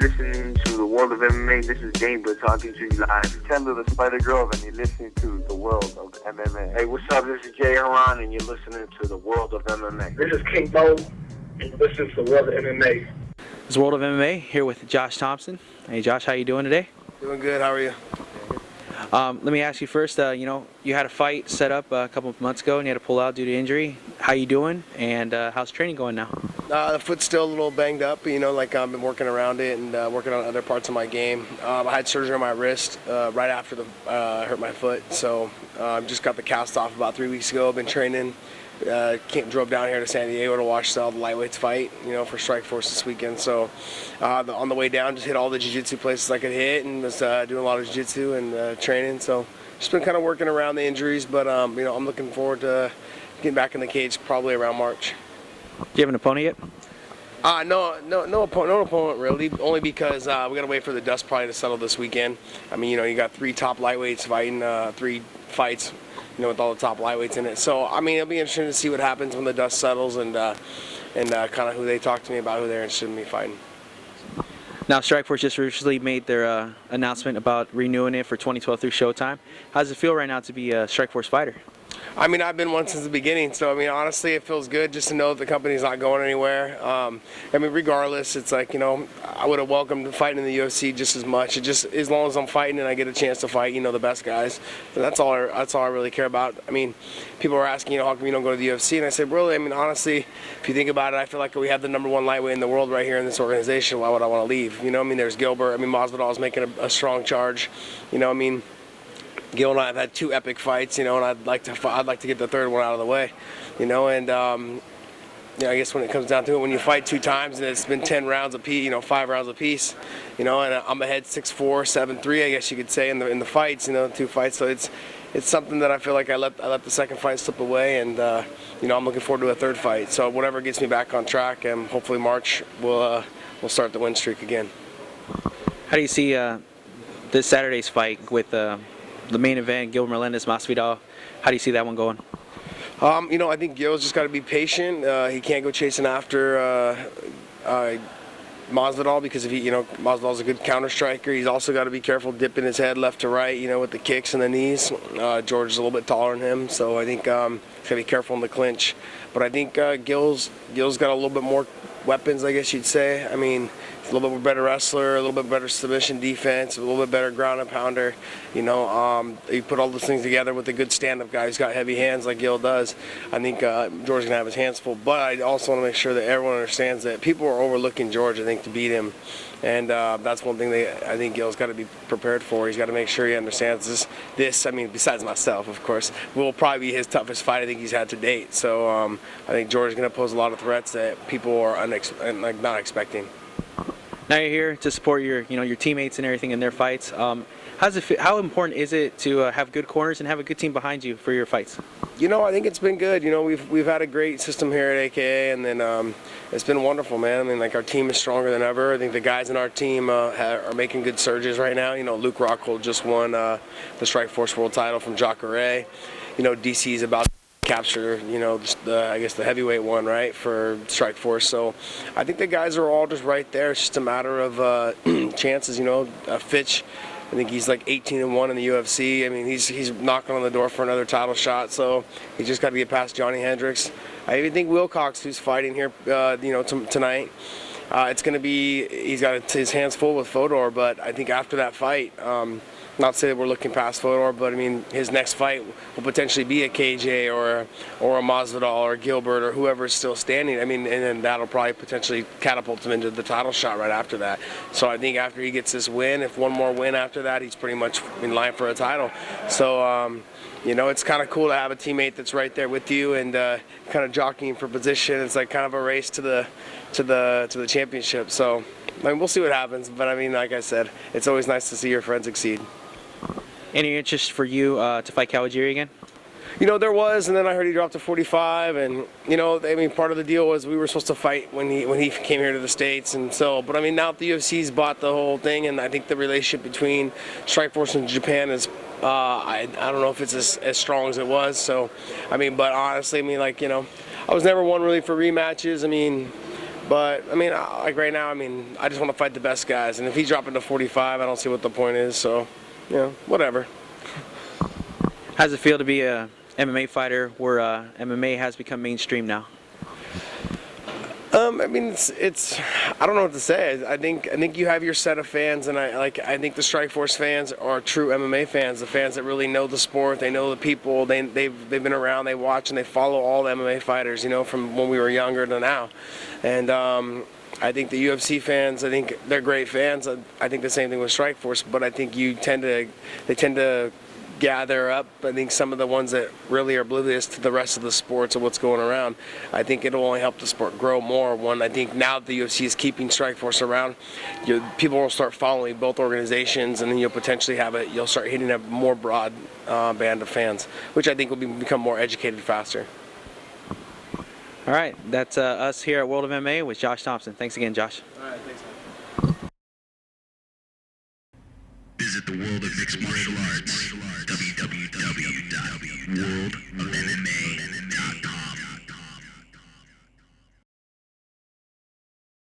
listening to the World of MMA. This is James talking to you live. Ken of the Spider Grove, and you're listening to the World of MMA. Hey, what's up? This is Jay Haran, and you're listening to the World of MMA. This is King Bo, and you're listening to the World of MMA. This is World of MMA here with Josh Thompson. Hey, Josh, how you doing today? Doing good. How are you? Let me ask you first. You had a fight set up a couple of months ago, and you had to pull out due to injury. How you doing? And how's training going now? The foot's still a little banged up. I've been working around it and working on other parts of my game. I had surgery on my wrist right after I hurt my foot, so just got the cast off about 3 weeks ago. I've been training. Drove down here to San Diego to watch all the lightweights fight, for Strikeforce this weekend. So on the way down, just hit all the jiu-jitsu places I could hit, and was doing a lot of jiu-jitsu and training. So just been kind of working around the injuries, but I'm looking forward to getting back in the cage probably around March. Do you have an opponent yet? No opponent really. Only because we gotta wait for the dust probably to settle this weekend. You got 3 top lightweights fighting 3 fights. With all the top lightweights in it. So, it'll be interesting to see what happens when the dust settles and kind of who they talk to me about, who they're interested in me fighting. Now, Strikeforce just recently made their announcement about renewing it for 2012 through Showtime. How does it feel right now to be a Strikeforce fighter? I've been one since the beginning, so honestly, it feels good just to know that the company's not going anywhere. Regardless, it's like, I would have welcomed fighting in the UFC just as much. As long as I'm fighting and I get a chance to fight, the best guys. And that's all I really care about. People are asking, how come you don't go to the UFC? And I said, really, honestly, if you think about it, I feel like we have the #1 lightweight in the world right here in this organization. Why would I want to leave? There's Gilbert. Masvidal's making a strong charge. Gil and I have had 2 epic fights, and I'd like to get the 3rd one out of the way, I guess when it comes down to it, when you fight 2 times and it's been 10 rounds apiece, 5 rounds apiece, and I'm ahead 6-4, 7-3, I guess you could say in the fights, 2 fights. So it's something that I feel like I let the second fight slip away, and I'm looking forward to a 3rd fight. So whatever gets me back on track, and hopefully March we'll start the win streak again. How do you see this Saturday's fight with the main event, Gil Melendez-Masvidal? How do you see that one going? I think Gil's just got to be patient. He can't go chasing after Masvidal because Masvidal's a good counter striker. He's also got to be careful dipping his head left to right, with the kicks and the knees. George is a little bit taller than him, so I think he's got to be careful in the clinch. But I think Gil's got a little bit more weapons, I guess you'd say. He's a little bit better wrestler, a little bit better submission defense, a little bit better ground and pounder. You put all those things together with a good stand-up guy who's got heavy hands like Gil does. I think George's going to have his hands full. But I also want to make sure that everyone understands that people are overlooking George, I think, to beat him. And that's one thing that I think Gil's got to be prepared for. He's got to make sure he understands this. Besides myself, of course, will probably be his toughest fight I think he's had to date. So I think George is going to pose a lot of threats that people are not expecting. Now you're here to support your teammates and everything in their fights. How important is it to have good corners and have a good team behind you for your fights? I think it's been good. We've had a great system here at AKA, and then it's been wonderful, man. Our team is stronger than ever. I think the guys in our team are making good surges right now. Luke Rockhold just won the Strikeforce World title from Jacare. DC's about to capture, the heavyweight one, right, for Strikeforce. So I think the guys are all just right there. It's just a matter of chances. Fitch, I think he's like 18-1 in the UFC. He's knocking on the door for another title shot. So he's just got to get past Johnny Hendricks. I even think Wilcox, who's fighting here, tonight. It's going to be, he's got his hands full with Fodor, but I think after that fight, not to say that we're looking past Fodor, but his next fight will potentially be a KJ or a Masvidal or Gilbert or whoever is still standing. And then that'll probably potentially catapult him into the title shot right after that. So I think after he gets this win, if one more win after that, he's pretty much in line for a title. So it's kind of cool to have a teammate that's right there with you and kind of jockeying for position. It's like kind of a race to the championship. So we'll see what happens. But like I said, it's always nice to see your friends succeed. Any interest for you to fight Kawajiri again? There was, and then I heard he dropped to 45, and part of the deal was we were supposed to fight when he came here to the States, and so. But now that the UFC's bought the whole thing, and I think the relationship between Strikeforce and Japan is, I don't know if it's as strong as it was. So, but honestly, I was never one really for rematches. But I mean, like right now, I mean, I just want to fight the best guys, and if he's dropping to 45, I don't see what the point is. So, you know, whatever. How does it feel to be a MMA fighter where MMA has become mainstream now? I mean, it's I don't know what to say. I think you have your set of fans, and I think the Strikeforce fans are true MMA fans, the fans that really know the sport, they know the people, they've been around, they watch and they follow all the MMA fighters, you know, from when we were younger to now. And I think the UFC fans, I think they're great fans. I think the same thing with Strikeforce, but I think they tend to gather up. I think some of the ones that really are oblivious to the rest of the sports of what's going around. I think it'll only help the sport grow more. One, I think now that the UFC is keeping Strikeforce around, people will start following both organizations, and then you'll potentially you'll start hitting a more broad band of fans, which I think will become more educated faster. All right, that's us here at World of MMA with Josh Thomson. Thanks again, Josh. All right, thanks. Visit the world of mixed martial arts, www.worldofmma.com.